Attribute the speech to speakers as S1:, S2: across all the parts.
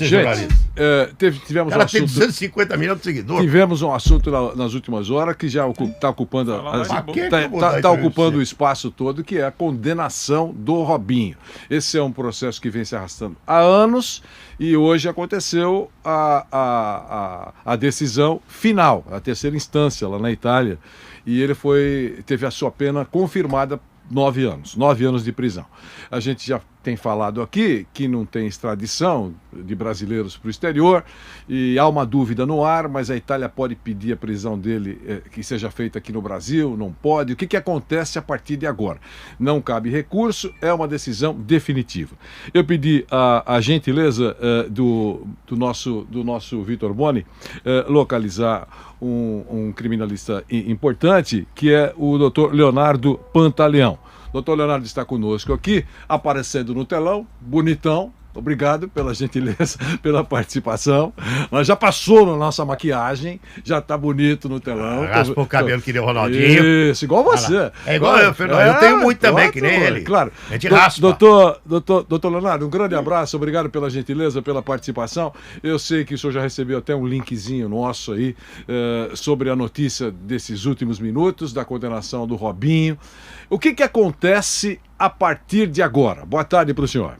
S1: Gente, tivemos um
S2: tem
S1: assunto...
S2: 250 milhões de seguidores.
S1: Tivemos um assunto nas últimas horas que já está ocupando, ocupando o espaço todo, que é a condenação do Robinho. Esse é um processo que vem se arrastando há anos e hoje aconteceu a decisão final, a terceira instância lá na Itália, e ele teve a sua pena confirmada 9 anos de prisão. A gente já tem falado aqui que não tem extradição de brasileiros para o exterior e há uma dúvida no ar, mas a Itália pode pedir a prisão dele que seja feita aqui no Brasil, não pode. O que acontece a partir de agora? Não cabe recurso, é uma decisão definitiva. Eu pedi a gentileza do nosso Vitor Boni localizar um criminalista importante, que é o Dr. Leonardo Pantaleão. Dr. Leonardo está conosco aqui, aparecendo no telão, bonitão. Obrigado pela gentileza, pela participação. Mas já passou na nossa maquiagem, já está bonito no telão.
S2: Raspou o cabelo que deu o Ronaldinho.
S1: Isso, igual você.
S2: É igual eu, Fernando. Eu tenho muito também, que nem ele.
S1: Claro.
S2: A gente raspa.
S1: Doutor Leonardo, um grande abraço, obrigado pela gentileza, pela participação. Eu sei que o senhor já recebeu até um linkzinho nosso aí sobre a notícia desses últimos minutos, da condenação do Robinho. O que acontece a partir de agora? Boa tarde para o senhor.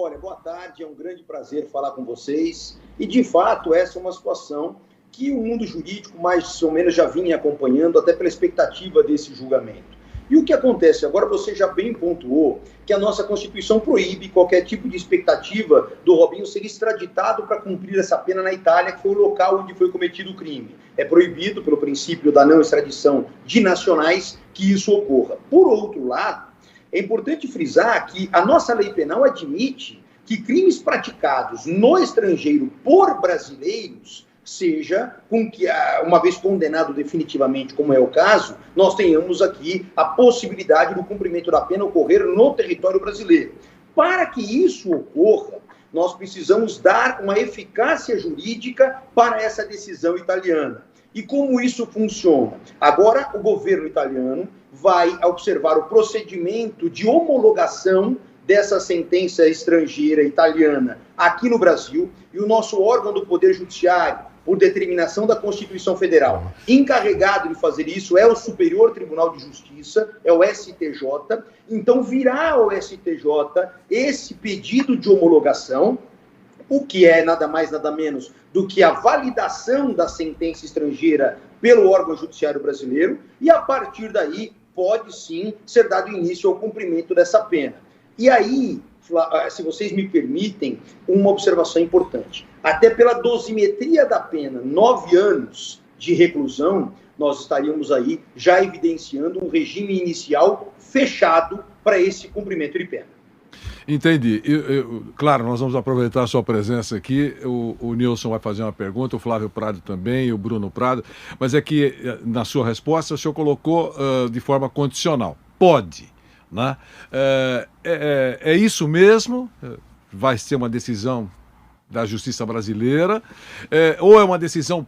S3: Olha, boa tarde, é um grande prazer falar com vocês. E, de fato, essa é uma situação que o mundo jurídico mais ou menos já vinha acompanhando, até pela expectativa desse julgamento. E o que acontece agora, você já bem pontuou, que a nossa Constituição proíbe qualquer tipo de expectativa do Robinho ser extraditado para cumprir essa pena na Itália, que foi o local onde foi cometido o crime. É proibido, pelo princípio da não extradição de nacionais, que isso ocorra. Por outro lado, é importante frisar que a nossa lei penal admite que crimes praticados no estrangeiro por brasileiros seja com que, uma vez condenado definitivamente, como é o caso, nós tenhamos aqui a possibilidade do cumprimento da pena ocorrer no território brasileiro. Para que isso ocorra, nós precisamos dar uma eficácia jurídica para essa decisão italiana. E como isso funciona? Agora, o governo italiano vai observar o procedimento de homologação dessa sentença estrangeira italiana aqui no Brasil, e o nosso órgão do Poder Judiciário, por determinação da Constituição Federal, encarregado de fazer isso é o Superior Tribunal de Justiça, é o STJ. Então virá ao STJ esse pedido de homologação, o que é nada mais, nada menos do que a validação da sentença estrangeira pelo órgão judiciário brasileiro, e a partir daí pode sim ser dado início ao cumprimento dessa pena. E aí, se vocês me permitem, uma observação importante. Até pela dosimetria da pena, 9 anos de reclusão, nós estaríamos aí já evidenciando um regime inicial fechado para esse cumprimento de pena.
S1: Entendi. Claro, nós vamos aproveitar a sua presença aqui. O Nilson vai fazer uma pergunta, o Flávio Prado também, o Bruno Prado. Mas é que, na sua resposta, o senhor colocou de forma condicional. Pode, né? É isso mesmo? Vai ser uma decisão da Justiça Brasileira, ou é uma decisão,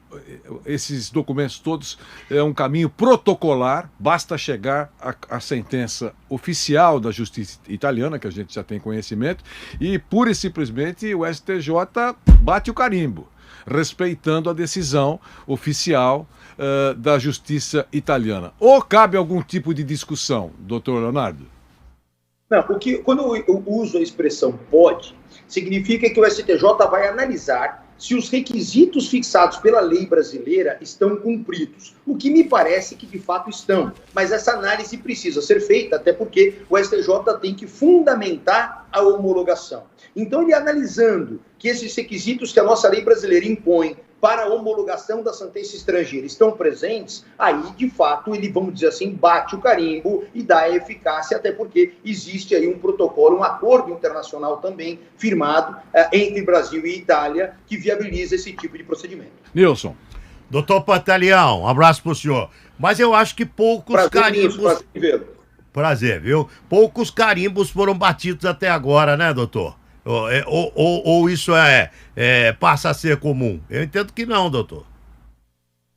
S1: esses documentos todos, é um caminho protocolar, basta chegar à sentença oficial da Justiça Italiana, que a gente já tem conhecimento, e pura e simplesmente o STJ bate o carimbo, respeitando a decisão oficial da Justiça Italiana. Ou cabe algum tipo de discussão, doutor Leonardo?
S3: Não, quando eu uso a expressão pode, significa que o STJ vai analisar se os requisitos fixados pela lei brasileira estão cumpridos, o que me parece que de fato estão, mas essa análise precisa ser feita, até porque o STJ tem que fundamentar a homologação. Então, ele analisando que esses requisitos que a nossa lei brasileira impõe para a homologação da sentença estrangeira estão presentes, aí, de fato, ele, vamos dizer assim, bate o carimbo e dá a eficácia, até porque existe aí um protocolo, um acordo internacional também firmado entre Brasil e Itália que viabiliza esse tipo de procedimento.
S1: Nilson.
S2: Doutor Pantaleão, um abraço pro senhor. Mas eu acho que poucos carimbos... Prazer, viu? Poucos carimbos foram batidos até agora, né, doutor? Ou isso passa a ser comum? Eu entendo que não, doutor.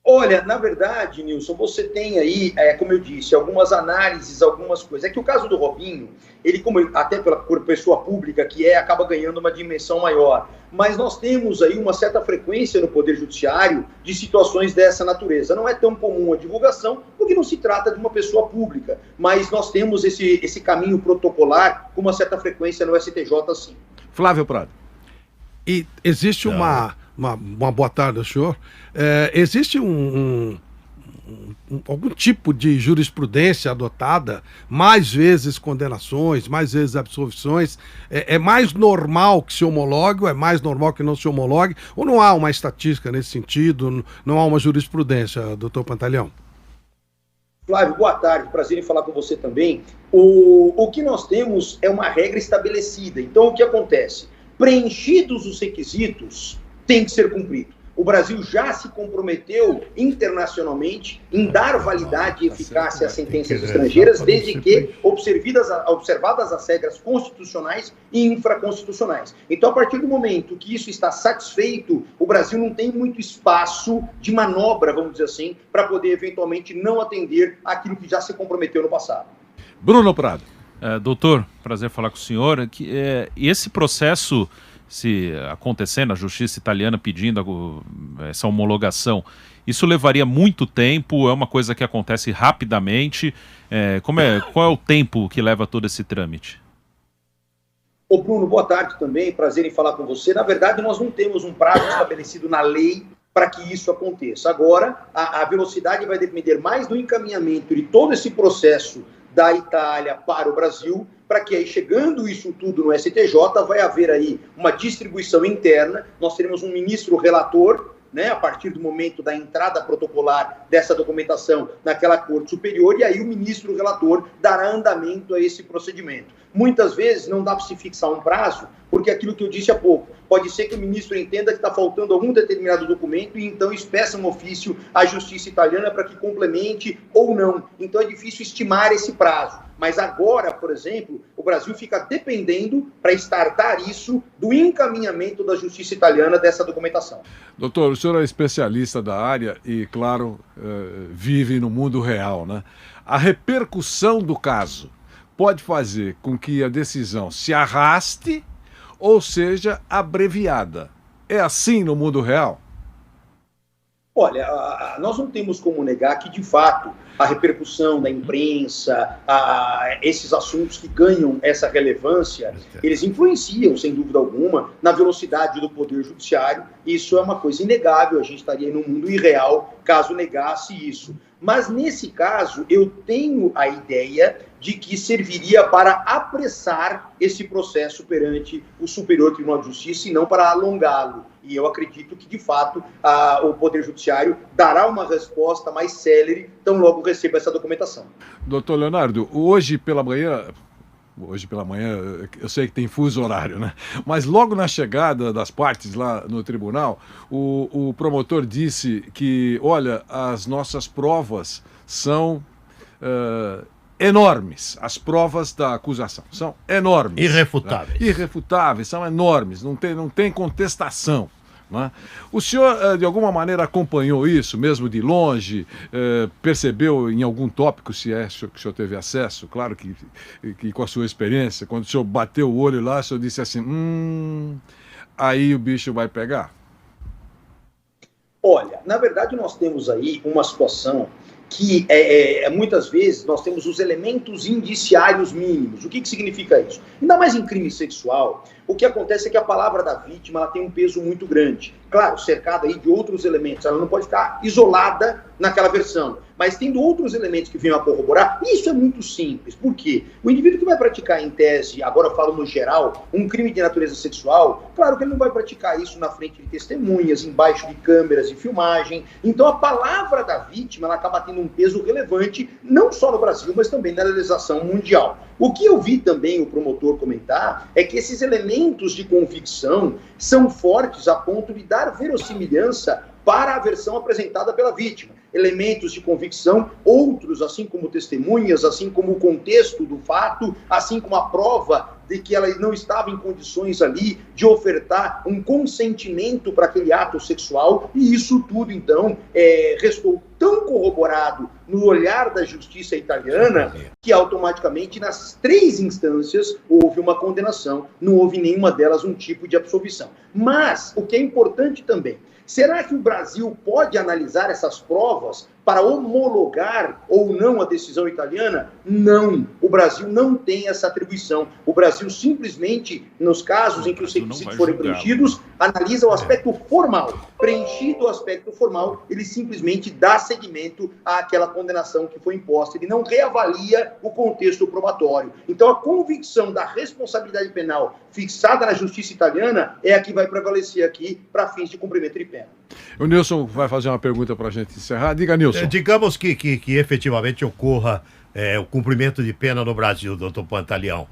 S3: Olha, na verdade, Nilson, você tem aí, como eu disse, algumas análises, algumas coisas. É que o caso do Robinho, ele, até por pessoa pública que acaba ganhando uma dimensão maior. Mas nós temos aí uma certa frequência no Poder Judiciário de situações dessa natureza. Não é tão comum a divulgação, porque não se trata de uma pessoa pública. Mas nós temos esse caminho protocolar com uma certa frequência no STJ, sim.
S1: Flávio Prado.
S4: E existe uma boa tarde ao senhor. Existe algum tipo de jurisprudência adotada, mais vezes condenações, mais vezes absolvições? É mais normal que se homologue ou é mais normal que não se homologue? Ou não há uma estatística nesse sentido, não há uma jurisprudência, doutor Pantaleão?
S3: Flávio, boa tarde, prazer em falar com você também. O que nós temos é uma regra estabelecida. Então, o que acontece? Preenchidos os requisitos, tem que ser cumprido. O Brasil já se comprometeu internacionalmente em dar validade e eficácia às sentenças estrangeiras, desde que observadas as regras constitucionais e infraconstitucionais. Então, a partir do momento que isso está satisfeito, o Brasil não tem muito espaço de manobra, vamos dizer assim, para poder eventualmente não atender aquilo que já se comprometeu no passado.
S1: Bruno Prado.
S5: Doutor, prazer falar com o senhor. Esse processo, se acontecer na justiça italiana pedindo essa homologação, isso levaria muito tempo? É uma coisa que acontece rapidamente? Qual é o tempo que leva todo esse trâmite?
S3: Ô Bruno, boa tarde também, prazer em falar com você. Na verdade, nós não temos um prazo estabelecido na lei para que isso aconteça. Agora, a velocidade vai depender mais do encaminhamento de todo esse processo da Itália para o Brasil, para que aí, chegando isso tudo no STJ, vai haver aí uma distribuição interna, nós teremos um ministro relator, né, a partir do momento da entrada protocolar dessa documentação naquela Corte Superior, e aí o ministro relator dará andamento a esse procedimento. Muitas vezes não dá para se fixar um prazo, porque aquilo que eu disse há pouco, pode ser que o ministro entenda que está faltando algum determinado documento e então espeça um ofício à justiça italiana para que complemente ou não. Então é difícil estimar esse prazo. Mas agora, por exemplo, o Brasil fica dependendo, para startar isso, do encaminhamento da justiça italiana dessa documentação.
S1: Doutor, o senhor é especialista da área e, claro, vive no mundo real, né? A repercussão do caso pode fazer com que a decisão se arraste ou seja abreviada. É assim no mundo real?
S3: Olha, nós não temos como negar que, de fato, a repercussão da imprensa, esses assuntos que ganham essa relevância, eles influenciam, sem dúvida alguma, na velocidade do Poder Judiciário. Isso é uma coisa inegável, a gente estaria num mundo irreal caso negasse isso. Mas, nesse caso, eu tenho a ideia de que serviria para apressar esse processo perante o Superior Tribunal de Justiça e não para alongá-lo. E eu acredito que, de fato, o Poder Judiciário dará uma resposta mais célere, tão logo receba essa documentação.
S1: Doutor Leonardo, hoje pela manhã, eu sei que tem fuso horário, né? Mas logo na chegada das partes lá no tribunal, o promotor disse que, olha, as nossas provas são enormes. As provas da acusação são enormes.
S2: Irrefutáveis.
S1: Né? Irrefutáveis, são enormes, não tem contestação. Né? O senhor, de alguma maneira, acompanhou isso, mesmo de longe? Percebeu em algum tópico, se é que o senhor teve acesso? Claro que com a sua experiência, quando o senhor bateu o olho lá, o senhor disse assim, aí o bicho vai pegar?
S3: Olha, na verdade nós temos aí uma situação que muitas vezes nós temos os elementos indiciários mínimos. O que significa isso? Ainda mais em crime sexual, o que acontece é que a palavra da vítima ela tem um peso muito grande. Claro, cercada aí de outros elementos, ela não pode ficar isolada naquela versão, mas tendo outros elementos que venham a corroborar, isso é muito simples. Por quê? O indivíduo que vai praticar em tese, agora eu falo no geral, um crime de natureza sexual, claro que ele não vai praticar isso na frente de testemunhas, embaixo de câmeras de filmagem. Então a palavra da vítima ela acaba tendo um peso relevante, não só no Brasil, mas também na legislação mundial. O que eu vi também o promotor comentar é que esses elementos de convicção são fortes a ponto de dar verossimilhança para a versão apresentada pela vítima. Elementos de convicção, outros, assim como testemunhas, assim como o contexto do fato, assim como a prova de que ela não estava em condições ali de ofertar um consentimento para aquele ato sexual, e isso tudo, então, restou tão corroborado no olhar da justiça italiana que automaticamente nas 3 instâncias houve uma condenação, não houve nenhuma delas um tipo de absolvição. Mas, o que é importante também, será que o Brasil pode analisar essas provas para homologar ou não a decisão italiana? Não. O Brasil não tem essa atribuição. O Brasil simplesmente, nos casos em que os requisitos forem preenchidos, analisa o aspecto formal. Preenchido o aspecto formal, ele simplesmente dá seguimento àquela condenação que foi imposta. Ele não reavalia o contexto probatório. Então, a convicção da responsabilidade penal fixada na justiça italiana é a que vai prevalecer aqui para fins de cumprimento de pena.
S1: O Nilson vai fazer uma pergunta para a gente encerrar. Diga, Nilson.
S2: Digamos que efetivamente ocorra o cumprimento de pena no Brasil, doutor Pantaleão.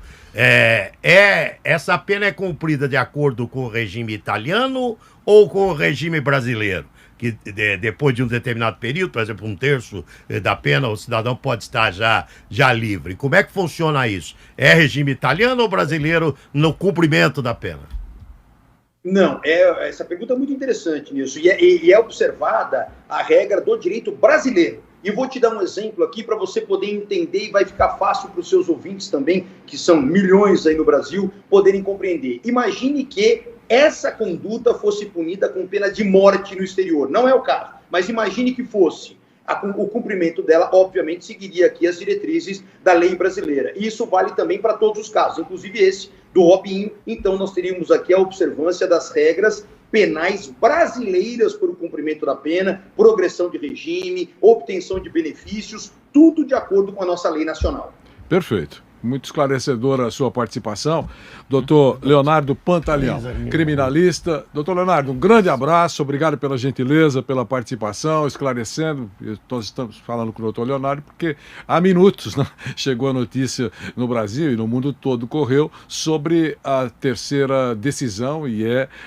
S2: Essa pena é cumprida de acordo com o regime italiano ou com o regime brasileiro? Que depois de um determinado período, por exemplo, 1/3 da pena, o cidadão pode estar já livre. Como é que funciona isso? É regime italiano ou brasileiro no cumprimento da pena?
S3: Não, essa pergunta é muito interessante nisso, e é observada a regra do direito brasileiro. E vou te dar um exemplo aqui para você poder entender, e vai ficar fácil para os seus ouvintes também, que são milhões aí no Brasil, poderem compreender. Imagine que essa conduta fosse punida com pena de morte no exterior. Não é o caso, mas imagine que fosse. O cumprimento dela, obviamente, seguiria aqui as diretrizes da lei brasileira. E isso vale também para todos os casos, inclusive esse do Robinho. Então, nós teríamos aqui a observância das regras penais brasileiras por o cumprimento da pena, progressão de regime, obtenção de benefícios, tudo de acordo com a nossa lei nacional.
S1: Perfeito. Muito esclarecedora a sua participação. Doutor Leonardo Pantaleão, criminalista. Doutor Leonardo, um grande abraço, obrigado pela gentileza, pela participação, esclarecendo. Nós estamos falando com o doutor Leonardo porque há minutos, né, chegou a notícia no Brasil e no mundo todo correu sobre a terceira decisão, e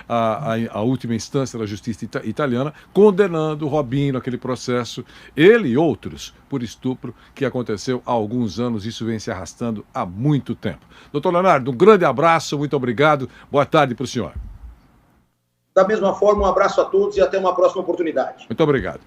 S1: a última instância da justiça italiana, condenando o Robinho naquele processo, ele e outros, por estupro que aconteceu há alguns anos. Isso vem se arrastando há muito tempo. Doutor Leonardo, um grande abraço, muito obrigado. Boa tarde para o senhor.
S3: Da mesma forma, um abraço a todos e até uma próxima oportunidade.
S1: Muito obrigado.